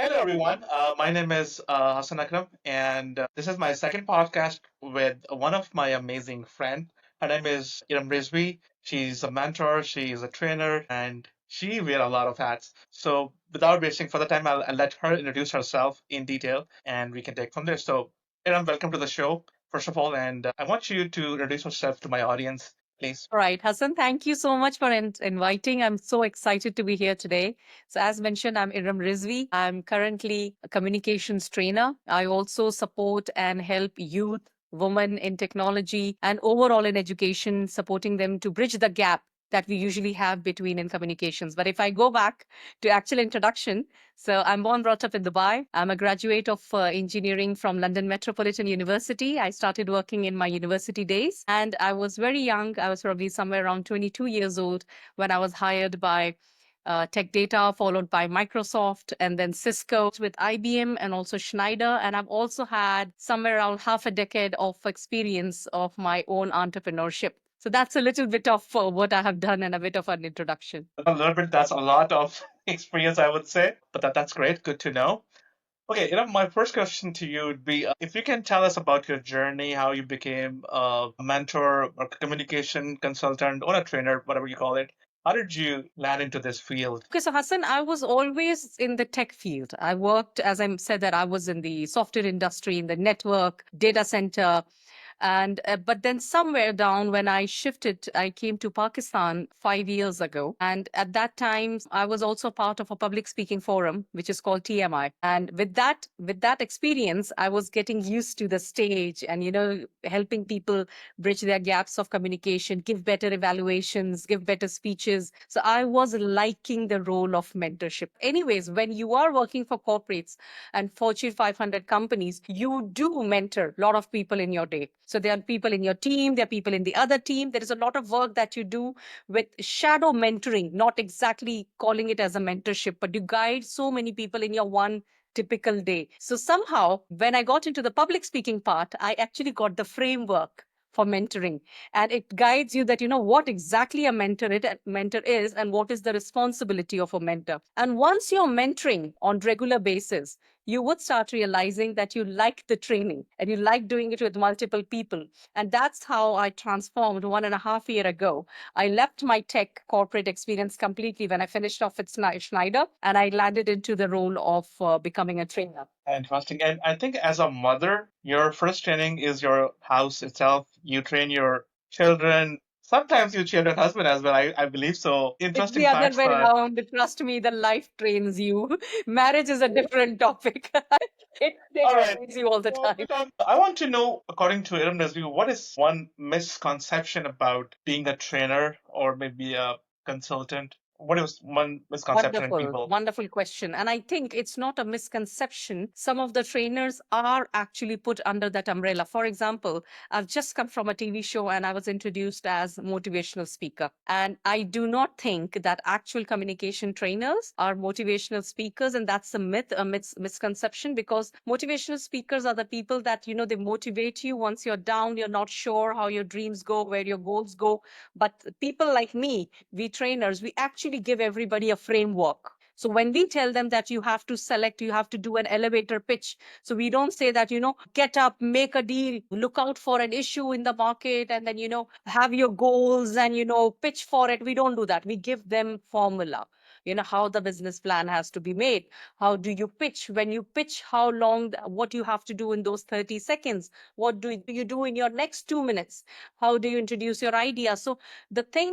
Hello, everyone. My name is Hassan Akram, and this is my second podcast with one of my amazing friends. Her name is Erum Rizvi. She's a mentor, she's a trainer, and she wears a lot of hats. So, without wasting further time, I'll let her introduce herself in detail, and we can take from there. So, Erum, welcome to the show, first of all, and I want you to introduce yourself to my audience, please. Right, Hassan, thank you so much for inviting. I'm so excited to be here today. So, as mentioned, I'm Erum Rizvi. I'm currently a communications trainer. I also support and help youth, women in technology, and overall in education, supporting them to bridge the gap that we usually have between in communications. But if I go back to actual introduction, so I'm born, brought up in Dubai. I'm a graduate of engineering from London Metropolitan University. I started working in my university days, and I was very young. I was probably somewhere around 22 years old when I was hired by Tech Data, followed by Microsoft, and then Cisco with IBM and also Schneider. And I've also had somewhere around half a decade of experience of my own entrepreneurship. So that's a little bit of what I have done and a bit of an introduction. A little bit, that's a lot of experience, I would say, but that's great. Good to know. Okay, my first question to you would be if you can tell us about your journey, how you became a mentor or communication consultant or a trainer, whatever you call it. How did you land into this field? Okay, so Hassan, I was always in the tech field. I worked, as I said, that I was in the software industry, in the network, data center, and but then somewhere down when I shifted, I came to Pakistan 5 years ago, and at that time I was also part of a public speaking forum which is called TMI. And with that experience, I was getting used to the stage and helping people bridge their gaps of communication, give better evaluations, give better speeches. So I was liking the role of mentorship. Anyways, when you are working for corporates and Fortune 500 companies, you do mentor a lot of people in your day. So there are people in your team, there are people in the other team. There is a lot of work that you do with shadow mentoring, not exactly calling it as a mentorship, but you guide so many people in your one typical day. So somehow, when I got into the public speaking part, I actually got the framework for mentoring, and it guides you that you know what exactly a mentor is and what is the responsibility of a mentor. And once you're mentoring on regular basis, you would start realizing that you like the training and you like doing it with multiple people. And that's how I transformed 1.5 year ago. I left my tech corporate experience completely when I finished off at Schneider, and I landed into the role of becoming a trainer. Interesting. And I think as a mother, your first training is your house itself. You train your children, sometimes you train your husband as well. I believe so. It's Interesting the other facts way that. around. Trust me, the life trains you. Marriage is a different topic. It All right. trains you all the So, time. I want to know, according to Erum Rizvi, what is one misconception about being a trainer or maybe a consultant? What is one misconception in Wonderful, people? wonderful question. And I think it's not a misconception. Some of the trainers are actually put under that umbrella. For example, I've just come from a TV show and I was introduced as motivational speaker. And I do not think that actual communication trainers are motivational speakers. And that's a myth, a misconception, because motivational speakers are the people that, they motivate you once you're down, you're not sure how your dreams go, where your goals go. But people like me, we trainers, we actually give everybody a framework. So when we tell them that you have to select, you have to do an elevator pitch. So we don't say that, get up, make a deal, look out for an issue in the market, and then, have your goals and, pitch for it. We don't do that. We give them formula, how the business plan has to be made. How do you pitch? When you pitch, how long, what you have to do in those 30 seconds? What do you do in your next 2 minutes? How do you introduce your idea? So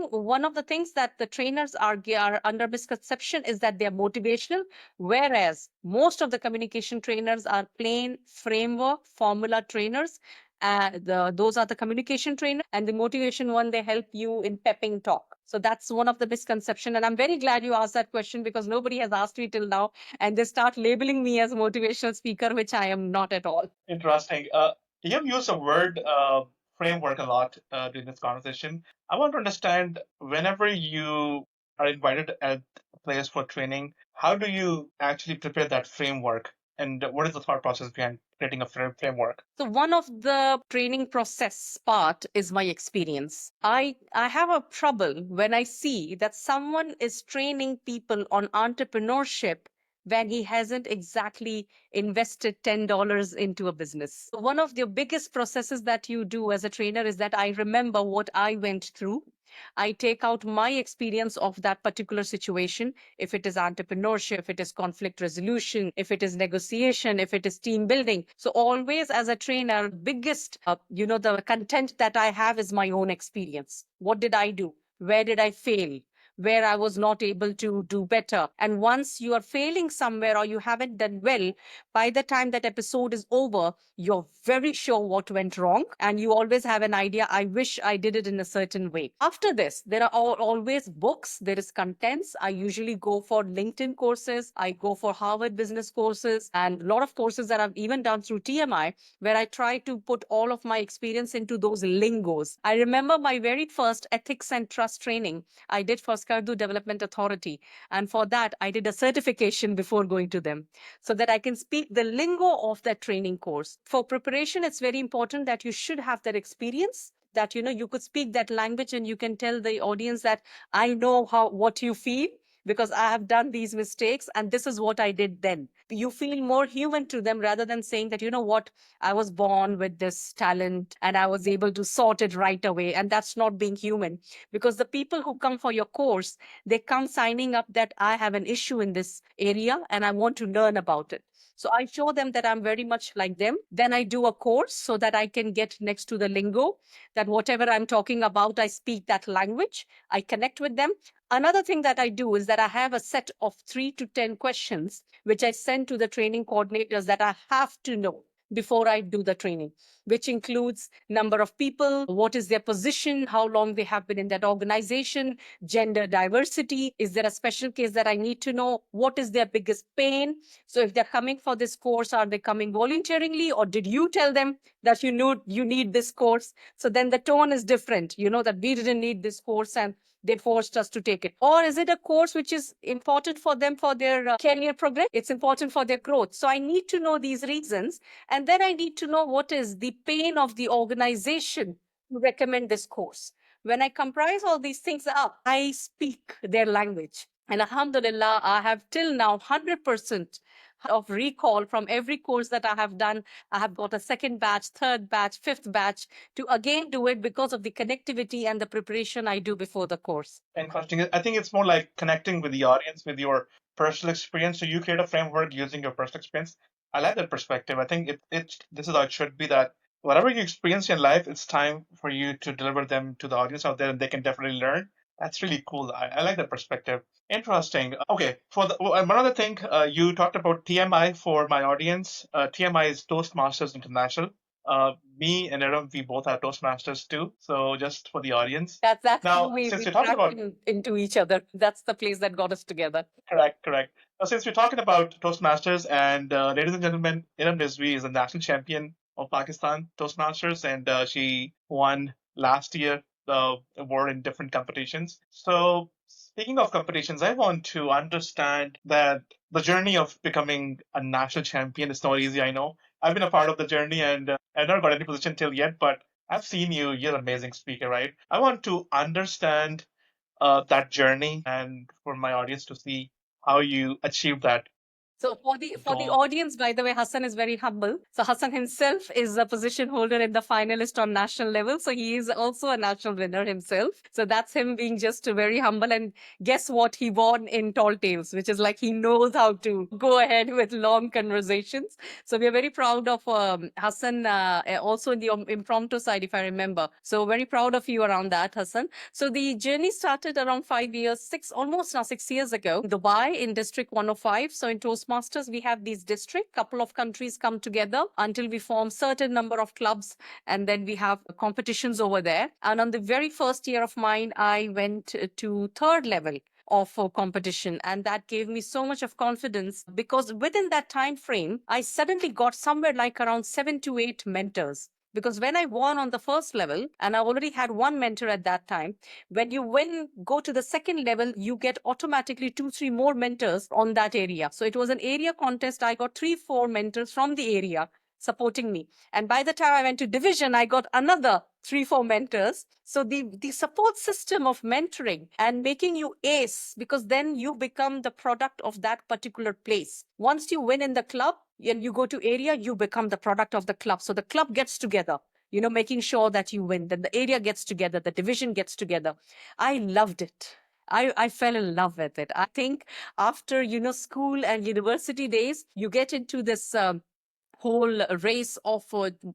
one of the things that the trainers are under misconception is that they're motivational, whereas most of the communication trainers are plain framework formula trainers. Those are the communication trainers, and the motivation one, they help you in pepping talk. So that's one of the misconception, and I'm very glad you asked that question because nobody has asked me till now, and they start labeling me as a motivational speaker, which I am not at all. Interesting. You've used the word framework a lot during this conversation. I want to understand whenever you are invited at a place for training, how do you actually prepare that framework? And what is the thought process behind creating a framework? So one of the training process part is my experience. I have a trouble when I see that someone is training people on entrepreneurship when he hasn't exactly invested $10 into a business. One of the biggest processes that you do as a trainer is that I remember what I went through. I take out my experience of that particular situation. If it is entrepreneurship, if it is conflict resolution, if it is negotiation, if it is team building. So always as a trainer, biggest, the content that I have is my own experience. What did I do? Where did I fail? Where I was not able to do better. And once you are failing somewhere or you haven't done well, by the time that episode is over, you're very sure what went wrong. And you always have an idea, I wish I did it in a certain way. After this, there are always books, there is contents. I usually go for LinkedIn courses. I go for Harvard business courses and a lot of courses that I've even done through TMI, where I try to put all of my experience into those lingos. I remember my very first ethics and trust training I did for Skardu Development Authority. And for that, I did a certification before going to them so that I can speak the lingo of that training course. For preparation, it's very important that you should have that experience, that you could speak that language and you can tell the audience that I know what you feel because I have done these mistakes and this is what I did then. You feel more human to them rather than saying that, you know what, I was born with this talent and I was able to sort it right away. And that's not being human, because the people who come for your course, they come signing up that I have an issue in this area and I want to learn about it. So I show them that I'm very much like them. Then I do a course so that I can get next to the lingo, that whatever I'm talking about, I speak that language, I connect with them. Another thing that I do is that I have a set of 3 to 10 questions, which I send to the training coordinators that I have to know before I do the training, which includes number of people, what is their position, how long they have been in that organization, gender diversity, is there a special case that I need to know, what is their biggest pain. So if they're coming for this course, are they coming voluntarily or did you tell them that you need this course? So then the tone is different, that we didn't need this course and they forced us to take it. Or is it a course which is important for them for their career progress? It's important for their growth. So I need to know these reasons. And then I need to know what is the pain of the organization to recommend this course. When I comprise all these things up, I speak their language. And alhamdulillah, I have till now 100% of recall from every course that I have done. I have got a second batch, third batch, fifth batch to again do it because of the connectivity and the preparation I do before the course. Interesting. I think it's more like connecting with the audience with your personal experience. So you create a framework using your personal experience. I like that perspective. I think this is how it should be, that whatever you experience in life, it's time for you to deliver them to the audience out there and they can definitely learn. That's really cool. I like that perspective. Interesting. Okay, one other thing, you talked about TMI for my audience. TMI is Toastmasters International. Me and Erum, we both are Toastmasters too. So just for the audience. That's how Now, we since you're talking cracked about into each other. That's the place that got us together. correct, correct. Now, since we're talking about Toastmasters, and ladies and gentlemen, Erum Rizvi is a national champion of Pakistan Toastmasters, and she won last year the award in different competitions. So, speaking of competitions, I want to understand that the journey of becoming a national champion is not easy. I know I've been a part of the journey, and I've not got any position till yet, but I've seen you. You're an amazing speaker, right? I want to understand that journey and for my audience to see how you achieve that So for the goal. audience, by the way, Hassan is very humble. So Hassan himself is a position holder in the finalist on national level. So he is also a national winner himself. So that's him being just very humble. And guess what? He won in tall tales, which is like he knows how to go ahead with long conversations. So we are very proud of Hassan, also in the impromptu side, if I remember. So very proud of you around that, Hassan. So the journey started around 5 years, almost now 6 years ago, Dubai in District 105. So in Toastmasters, we have these districts, couple of countries come together until we form certain number of clubs, and then we have competitions over there. And on the very first year of mine, I went to third level of competition, and that gave me so much of confidence because within that time frame I suddenly got somewhere like around 7 to 8 mentors, because when I won on the first level and I already had one mentor at that time, when you go to the second level, you get automatically 2 3 more mentors on that area. So it was an area contest. I got 3 4 mentors from the area. supporting me. And by the time I went to division, I got another 3, 4 mentors. So the support system of mentoring and making you ace, because then you become the product of that particular place. Once you win in the club and you go to area, you become the product of the club. So the club gets together, making sure that you win. Then the area gets together, the division gets together. I loved it. I fell in love with it. I think after, school and university days, you get into this whole race of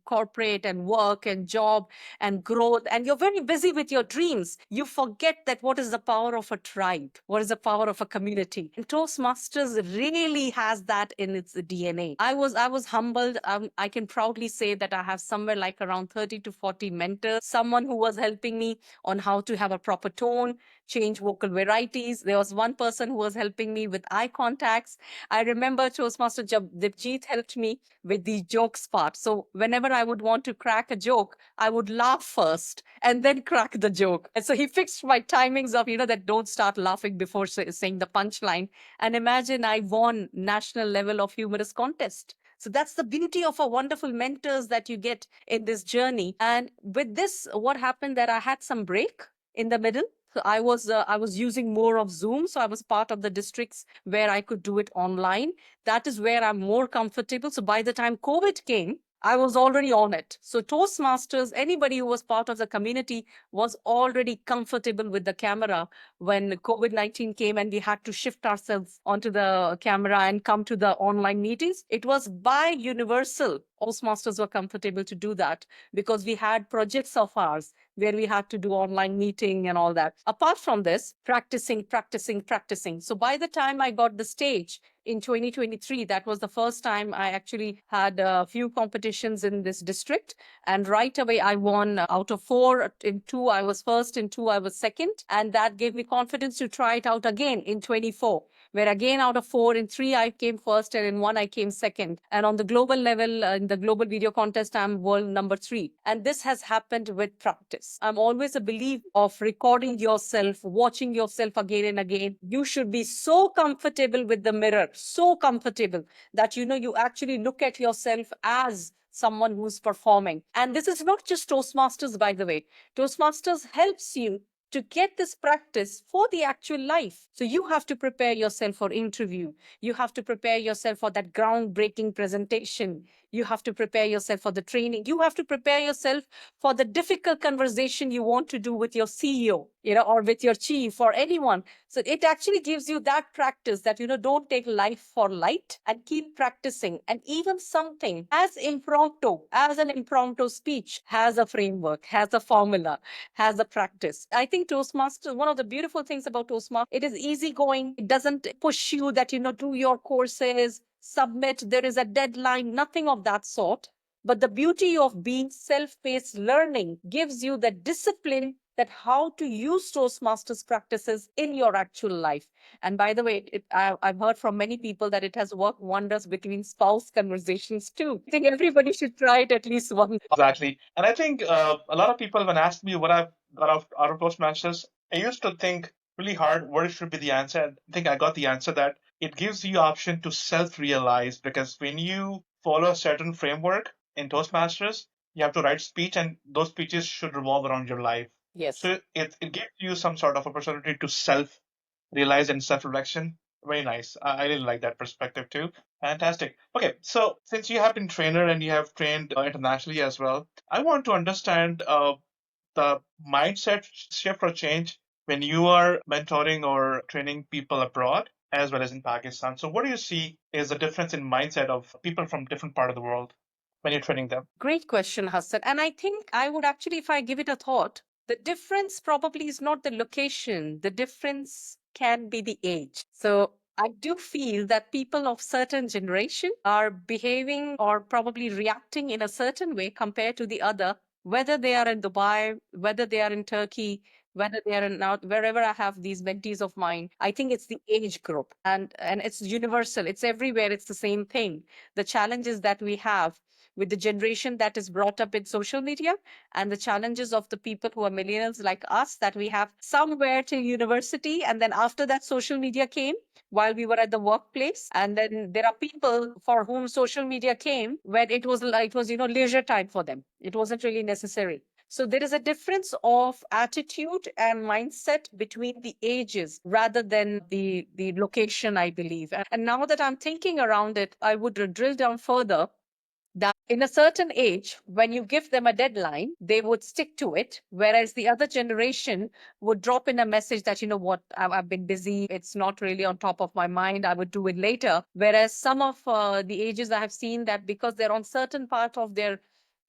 corporate and work and job and growth, and you're very busy with your dreams. You forget that what is the power of a tribe, what is the power of a community. And Toastmasters really has that in its DNA. I was humbled. I can proudly say that I have somewhere like around 30 to 40 mentors, someone who was helping me on how to have a proper tone, change vocal varieties. There was one person who was helping me with eye contacts. I remember Toastmaster Dipjeet helped me with the jokes part. So whenever I would want to crack a joke, I would laugh first and then crack the joke. And so he fixed my timings of, that don't start laughing before saying the punchline. And imagine I won national level of humorous contest. So that's the beauty of a wonderful mentors that you get in this journey. And with this, what happened that I had some break in the middle. So I was using more of Zoom. So I was part of the districts where I could do it online. That is where I'm more comfortable. So by the time COVID came, I was already on it. So Toastmasters, anybody who was part of the community was already comfortable with the camera when COVID-19 came and we had to shift ourselves onto the camera and come to the online meetings. It was by universal. Toastmasters were comfortable to do that because we had projects of ours where we had to do online meeting and all that. Apart from this, practicing, practicing, practicing. So by the time I got the stage, in 2023, that was the first time I actually had a few competitions in this district. And right away, I won out of 4. In 2, I was first. In 2, I was second. And that gave me confidence to try it out again in 24, where again, out of 4, in 3, I came first. And in 1, I came second. And on the global level, in the global video contest, I'm world number 3. And this has happened with practice. I'm always a believer of recording yourself, watching yourself again and again. You should be so comfortable with the mirror, so comfortable that you actually look at yourself as someone who's performing. And this is not just Toastmasters, by the way. Toastmasters helps you to get this practice for the actual life. So you have to prepare yourself for interview. You have to prepare yourself for that groundbreaking presentation. You have to prepare yourself for the training. You have to prepare yourself for the difficult conversation you want to do with your CEO, or with your chief or anyone. So it actually gives you that practice that, don't take life for light and keep practicing. And even something as an impromptu speech has a framework, has a formula, has a practice. I think Toastmasters, one of the beautiful things about Toastmasters, it is easygoing. It doesn't push you that, do your courses, submit, there is a deadline, nothing of that sort. But the beauty of being self-paced learning gives you the discipline that how to use Toastmasters practices in your actual life. And by the way, I've heard from many people that it has worked wonders between spouse conversations too. I think everybody should try it at least once. Exactly. And I think a lot of people, when asked me what I've got out of Toastmasters, I used to think really hard what should be the answer. I think I got the answer that it gives you option to self-realize, because when you follow a certain framework in Toastmasters, you have to write speech, and those speeches should revolve around your life. Yes. So it gives you some sort of opportunity to self-realize and self-reflection. Very nice. I really like that perspective too. Fantastic. Okay, so since you have been trainer and you have trained internationally as well, I want to understand the mindset shift or change when you are mentoring or training people abroad as well as in Pakistan. So what do you see is the difference in mindset of people from different part of the world when you're training them? Great question, Hassan. And I think I would actually, if I give it a thought, the difference probably is not the location. The difference can be the age. So I do feel that people of certain generation are behaving or probably reacting in a certain way compared to the other, whether they are in Dubai, whether they are in Turkey, whether they are now wherever I have these mentees of mine, I think it's the age group, and it's universal. It's everywhere. It's the same thing. The challenges that we have with the generation that is brought up in social media, and the challenges of the people who are millennials like us, that we have somewhere to university, and then after that social media came while we were at the workplace, and then there are people for whom social media came when it was like it was leisure time for them. It wasn't really necessary. So there is a difference of attitude and mindset between the ages rather than the location, I believe. And now that I'm thinking around it, I would drill down further that in a certain age, when you give them a deadline, they would stick to it. Whereas the other generation would drop in a message that, you know what, I've been busy. It's not really on top of my mind. I would do it later. Whereas some of the ages I have seen that because they're on certain part of their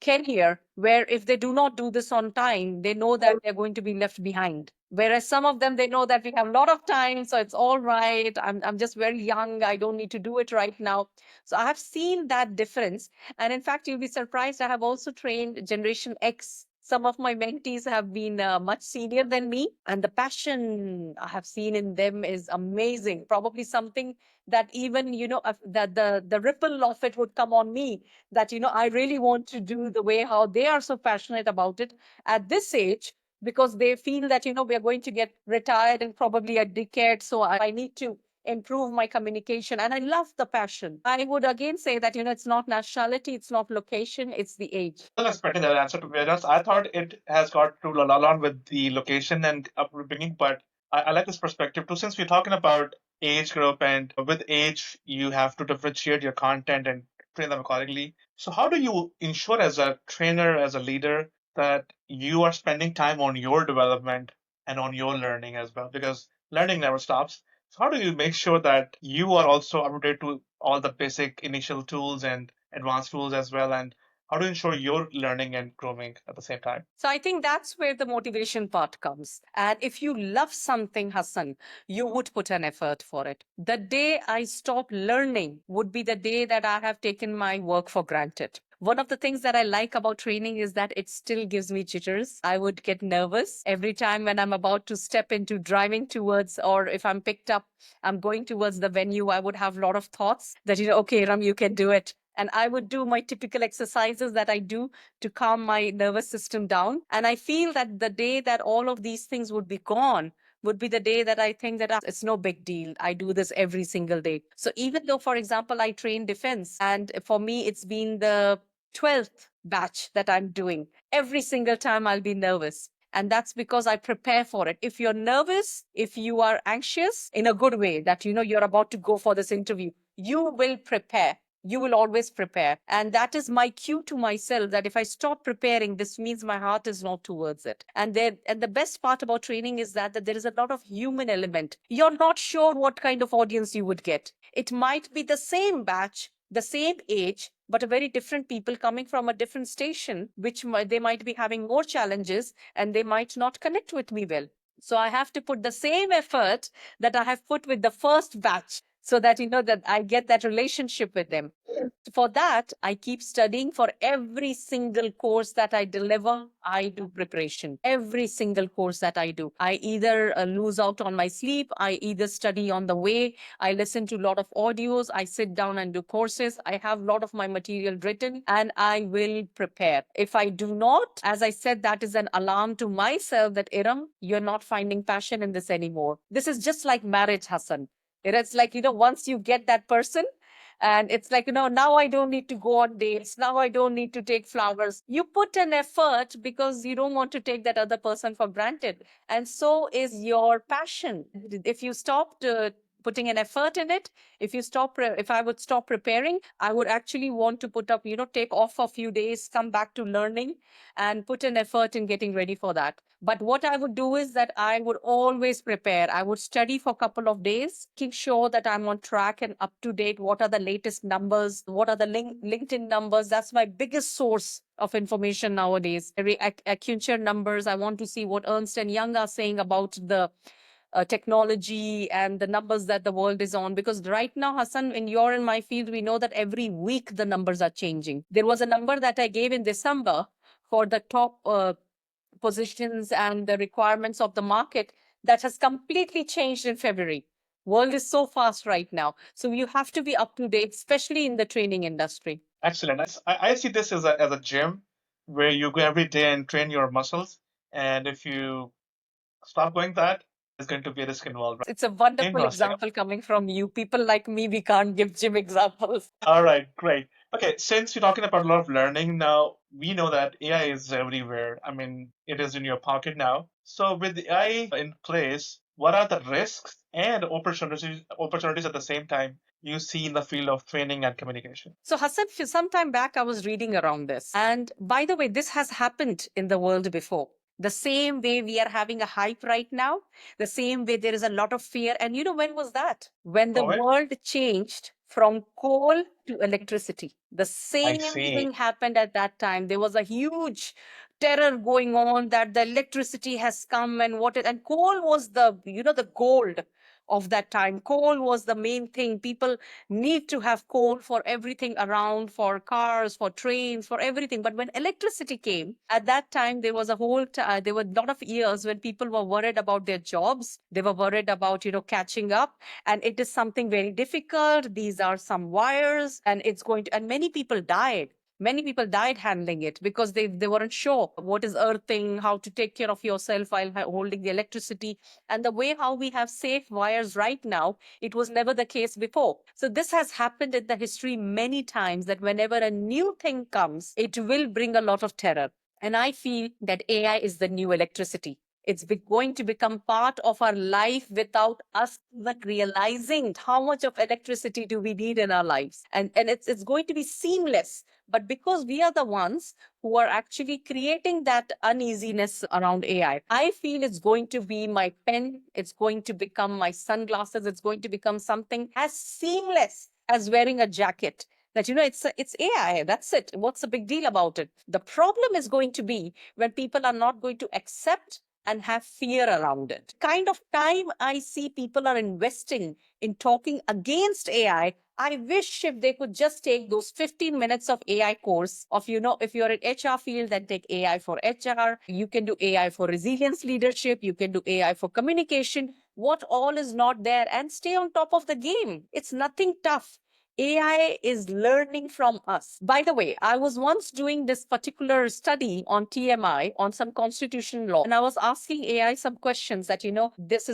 career, where if they do not do this on time, they know that they're going to be left behind. Whereas some of them, they know that we have a lot of time, so it's all right. I'm just very young. I don't need to do it right now. So I have seen that difference. And in fact, you'll be surprised. I have also trained Generation X. Some of my mentees have been much senior than me, and the passion I have seen in them is amazing. Probably something that even that the ripple of it would come on me. That I really want to do the way how they are so passionate about it at this age, because they feel that we are going to get retired in probably a decade. So I need to improve my communication, and I love the passion. I would again say that it's not nationality, it's not location, it's the age. Well, expecting that answer, to be honest. I thought it has got to along with the location and upbringing, but I like this perspective too. Since we're talking about age group, and with age, you have to differentiate your content and train them accordingly. So, how do you ensure, as a trainer, as a leader, that you are spending time on your development and on your learning as well? Because learning never stops. So, how do you make sure that you are also updated to all the basic initial tools and advanced tools as well? And how to ensure you're learning and growing at the same time? So I think that's where the motivation part comes. And if you love something, Hassan, you would put an effort for it. The day I stop learning would be the day that I have taken my work for granted. One of the things that I like about training is that it still gives me jitters. I would get nervous every time when I'm about to step into driving towards, or if I'm picked up, I'm going towards the venue, I would have a lot of thoughts that, okay, Ram, you can do it. And I would do my typical exercises that I do to calm my nervous system down. And I feel that the day that all of these things would be gone would be the day that I think that it's no big deal. I do this every single day. So even though, for example, I train defense, and for me, it's been the 12th batch that I'm doing, every single time I'll be nervous. And that's because I prepare for it. If you're nervous, if you are anxious in a good way, that you're about to go for this interview, you will prepare. You will always prepare. And that is my cue to myself that if I stop preparing, this means my heart is not towards it. And the best part about training is that there is a lot of human element. You're not sure what kind of audience you would get. It might be the same batch, the same age, but a very different people coming from a different station, which they might be having more challenges and they might not connect with me well. So I have to put the same effort that I have put with the first batch, so that that I get that relationship with them. For that, I keep studying. For every single course that I deliver, I do preparation. Every single course that I do, I either lose out on my sleep, I either study on the way, I listen to a lot of audios, I sit down and do courses, I have a lot of my material written, and I will prepare. If I do not, as I said, that is an alarm to myself that, Iram, you're not finding passion in this anymore. This is just like marriage, Hassan. It's like, once you get that person, and it's like, now I don't need to go on dates. Now I don't need to take flowers. You put an effort because you don't want to take that other person for granted. And so is your passion. If you stopped putting an effort in it, if I would stop preparing, I would actually want to put up, take off a few days, come back to learning and put an effort in getting ready for that. But what I would do is that I would always prepare. I would study for a couple of days, keep sure that I'm on track and up to date. What are the latest numbers? What are the LinkedIn numbers? That's my biggest source of information nowadays. Every Accenture numbers. I want to see what Ernst and Young are saying about the technology and the numbers that the world is on. Because right now, Hassan, when you're in my field, we know that every week the numbers are changing. There was a number that I gave in December for the top positions and the requirements of the market that has completely changed in February. World is so fast right now. So you have to be up to date, especially in the training industry. Excellent. I see this as a gym where you go every day and train your muscles. And if you stop going that, there's going to be a risk involved. It's a wonderful Interesting. example coming from you. People like me, we can't give gym examples. All right, great. Okay, since you're talking about a lot of learning now, we know that AI is everywhere. I mean, it is in your pocket now. So with the AI in place, what are the risks and opportunities at the same time you see in the field of training and communication? So, Hassan, some time back, I was reading around this. And by the way, this has happened in the world before. The same way we are having a hype right now, the same way there is a lot of fear. And you know, when was that? When the COVID? world changed from coal to electricity. The I same see. thing happened at that time. There was a huge terror going on that the electricity has come and what it, and coal was the, the gold of that time. Coal was the main thing. People need to have coal for everything around, for cars, for trains, for everything. But when electricity came, at that time, there was a there were a lot of years when people were worried about their jobs. They were worried about, catching up. And it is something very difficult. These are some wires and it's going to, and many people died. Many people died handling it because they weren't sure what is earthing, how to take care of yourself while holding the electricity. And the way how we have safe wires right now, it was never the case before. So this has happened in the history many times that whenever a new thing comes, it will bring a lot of terror. And I feel that AI is the new electricity. Going to become part of our life without us even realizing how much of electricity do we need in our lives. And it's going to be seamless. But because we are the ones who are actually creating that uneasiness around AI, I feel it's going to be my pen, it's going to become my sunglasses, it's going to become something as seamless as wearing a jacket. That it's AI. That's it. What's the big deal about it? The problem is going to be when people are not going to accept and have fear around it. Kind of time I see people are investing in talking against AI. I wish if they could just take those 15 minutes of AI course of, if you're in HR field, then take AI for HR. You can do AI for resilience leadership. You can do AI for communication. What all is not there, and stay on top of the game. It's nothing tough. AI is learning from us. By the way, I was once doing this particular study on TMI on some constitutional law, and I was asking AI some questions that, this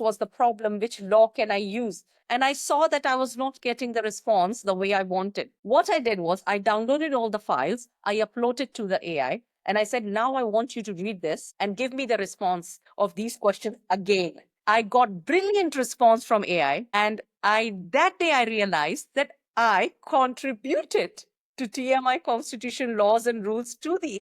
was the problem, which law can I use? And I saw that I was not getting the response the way I wanted. What I did was I downloaded all the files, I uploaded to the AI, and I said, now I want you to read this and give me the response of these questions again. I got brilliant response from AI, and that day I realized that I contributed to TMI constitution laws and rules to the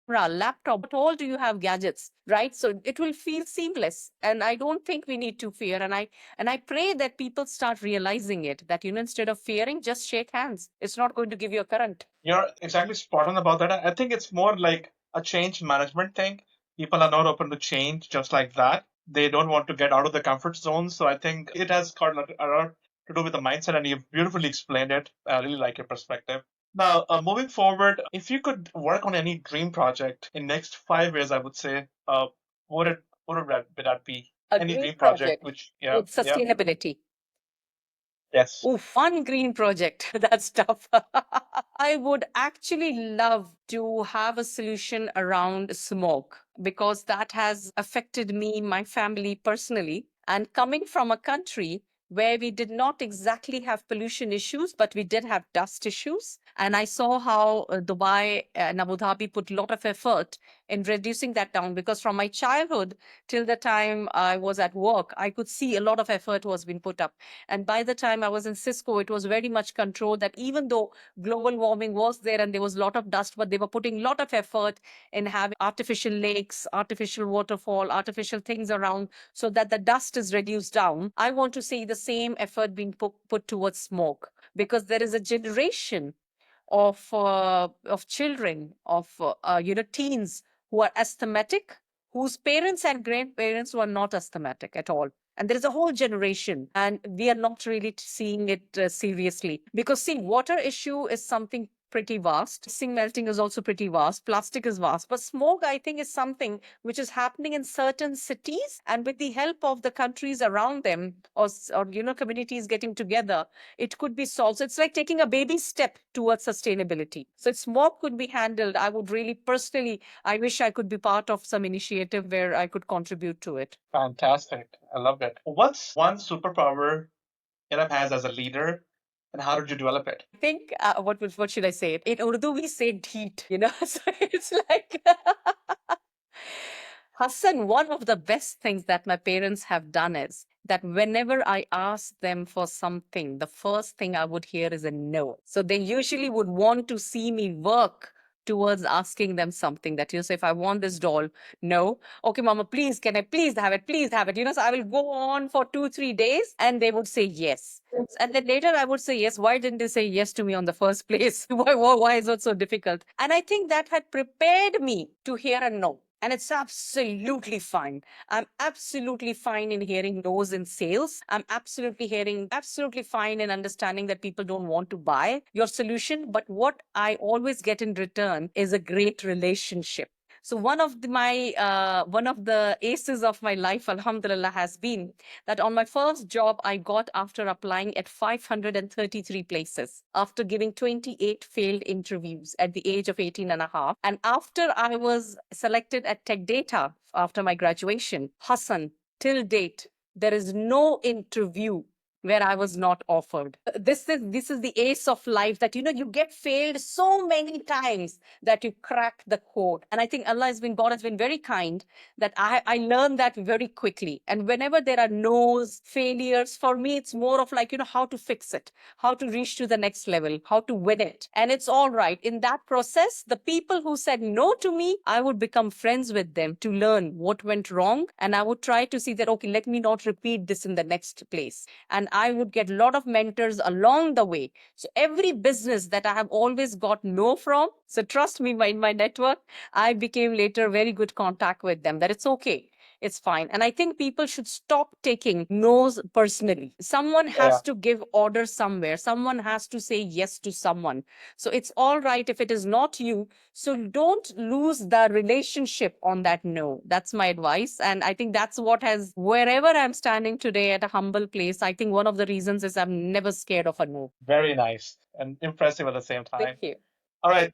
laptop. What all do you have gadgets, right? So it will feel seamless. And I don't think we need to fear. And I pray that people start realizing it, that instead of fearing, just shake hands. It's not going to give you a current. You're exactly spot on about that. I think it's more like a change management thing. People are not open to change just like that. They don't want to get out of the comfort zone. So I think it has got a lot to do with the mindset, and you've beautifully explained it. I really like your perspective. Now, moving forward, if you could work on any dream project in next 5 years, I would say, what would that be? A Any green dream project, project which, yeah, with yeah, sustainability. yes. Oof, one green project. That's tough. I would actually love to have a solution around smoke because that has affected me, my family personally. And coming from a country where we did not exactly have pollution issues, but we did have dust issues. And I saw how Dubai and Abu Dhabi put a lot of effort in reducing that down, because from my childhood till the time I was at work, I could see a lot of effort was being put up. And by the time I was in Cisco, it was very much controlled, that even though global warming was there and there was a lot of dust, but they were putting a lot of effort in having artificial lakes, artificial waterfall, artificial things around so that the dust is reduced down. I want to see the same effort being put towards smoke, because there is a generation of children, of teens who are asthmatic, whose parents and grandparents were not asthmatic at all. And there is a whole generation, and we are not really seeing it seriously. Because, see, water issue is something pretty vast. Icing melting is also pretty vast. Plastic is vast. But smoke, I think, is something which is happening in certain cities. And with the help of the countries around them, or communities getting together, it could be solved. So it's like taking a baby step towards sustainability. So it's more could be handled. I would really personally, I wish I could be part of some initiative where I could contribute to it. Fantastic. I love it. What's one superpower Erum has as a leader, and how did you develop it? I think what should I say? In Urdu, we say dheet, so it's like Hassan, one of the best things that my parents have done is that whenever I ask them for something, the first thing I would hear is a no. So they usually would want to see me work towards asking them something, that, say, if I want this doll, no. Okay, mama, please, can I please have it? Please have it. So I will go on for 2, 3 days and they would say yes. And then later I would say yes. Why didn't they say yes to me on the first place? Why is it so difficult? And I think that had prepared me to hear a no. And it's absolutely fine. I'm absolutely fine in hearing no's in sales. I'm absolutely fine in understanding that people don't want to buy your solution. But what I always get in return is a great relationship. So one of the aces of my life, alhamdulillah, has been that on my first job I got after applying at 533 places, after giving 28 failed interviews at the age of 18 and a half. And after I was selected at Tech Data after my graduation, Hassan, till date, there is no interview where I was not offered. This is the ace of life, that you get failed so many times that you crack the code. And I think God has been very kind, that I learned that very quickly. And whenever there are no's, failures, for me, it's more of like, how to fix it, how to reach to the next level, how to win it. And it's all right. In that process, the people who said no to me, I would become friends with them to learn what went wrong. And I would try to see that, okay, let me not repeat this in the next place. And I would get a lot of mentors along the way. So every business that I have always got no from, so trust me, in my network, I became later very good contact with them, that it's okay. It's fine. And I think people should stop taking no's personally. Someone has to give orders somewhere. Someone has to say yes to someone. So it's all right if it is not you. So don't lose the relationship on that no. That's my advice. And I think that's what has, wherever I'm standing today at a humble place, I think one of the reasons is I'm never scared of a no. Very nice and impressive at the same time. Thank you. All right.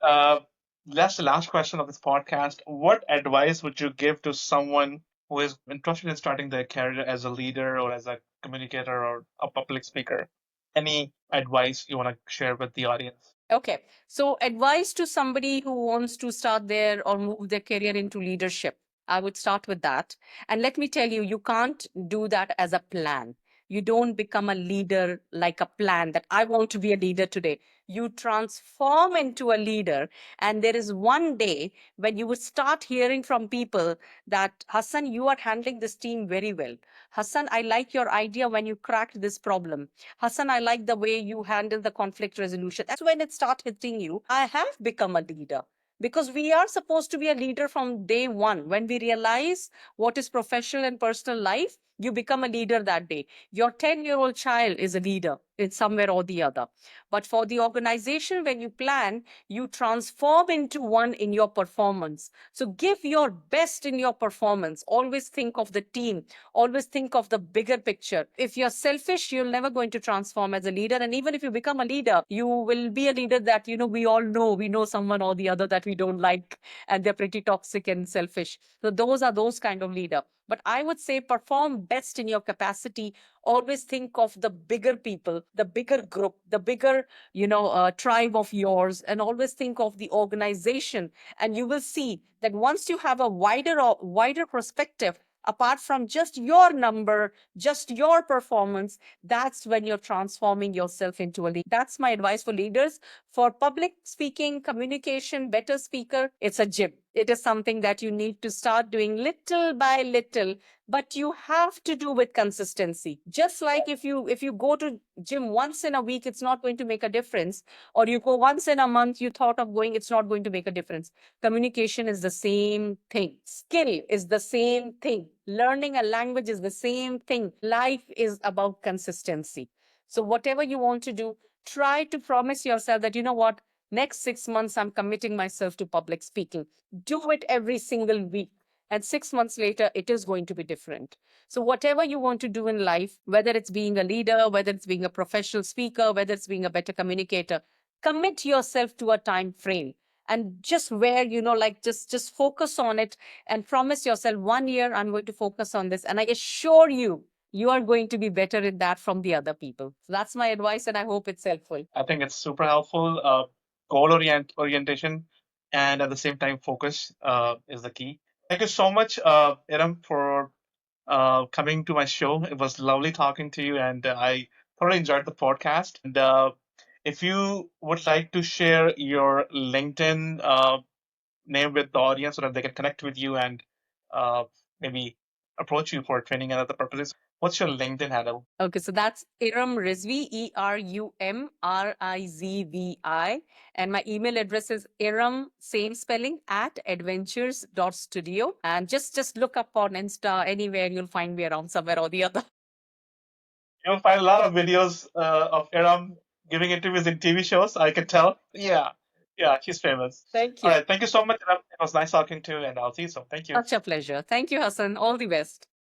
That's the last question of this podcast. What advice would you give to someone who is interested in starting their career as a leader or as a communicator or a public speaker? Any advice you want to share with the audience? Okay. So, advice to somebody who wants to start their or move their career into leadership. I would start with that. And let me tell you, you can't do that as a plan. You don't become a leader like a plan that I want to be a leader today. You transform into a leader. And there is one day when you would start hearing from people that, Hassan, you are handling this team very well. Hassan, I like your idea when you cracked this problem. Hassan, I like the way you handle the conflict resolution. That's when it starts hitting you. I have become a leader, because we are supposed to be a leader from day one. When we realize what is professional and personal life, you become a leader that day. Your 10-year-old child is a leader in somewhere or the other. But for the organization, when you plan, you transform into one in your performance. So give your best in your performance. Always think of the team. Always think of the bigger picture. If you're selfish, you're never going to transform as a leader. And even if you become a leader, you will be a leader that, we all know, we know someone or the other that we don't like, and they're pretty toxic and selfish. So those are those kind of leader. But I would say perform best in your capacity. Always think of the bigger people, the bigger group, the bigger, tribe of yours, and always think of the organization. And you will see that once you have a wider perspective, apart from just your number, just your performance, that's when you're transforming yourself into a leader. That's my advice for leaders. For public speaking, communication, better speaker, it's a gym. It is something that you need to start doing little by little, but you have to do with consistency. Just like if you go to gym once in a week, it's not going to make a difference. Or you go once in a month, you thought of going, it's not going to make a difference. Communication is the same thing. Skill is the same thing. Learning a language is the same thing. Life is about consistency. So whatever you want to do, try to promise yourself that, you know what, next 6 months, I'm committing myself to public speaking. Do it every single week. And 6 months later, it is going to be different. So, whatever you want to do in life, whether it's being a leader, whether it's being a professional speaker, whether it's being a better communicator, commit yourself to a time frame. And just where, like just focus on it and promise yourself 1 year, I'm going to focus on this. And I assure you, you are going to be better in that from the other people. So that's my advice, and I hope it's helpful. I think it's super helpful. Orientation and at the same time focus is the key. Thank you so much, Erum, for coming to my show. It was lovely talking to you, and I thoroughly enjoyed the podcast. And if you would like to share your LinkedIn name with the audience so that they can connect with you and uh, maybe approach you for training and other purposes, what's your LinkedIn handle? Okay, so that's Erum Rizvi, ERUMRIZVI. And my email address is Erum, same spelling, at adventures.studio. And just look up on Insta, anywhere, you'll find me around somewhere or the other. You'll find a lot of videos of Eram giving interviews in TV shows. I can tell. Yeah, yeah, she's famous. Thank All you. right, thank you so much, Eram. It was nice talking to you, and I'll see you soon. Thank you. Such a pleasure. Thank you, Hassan. All the best.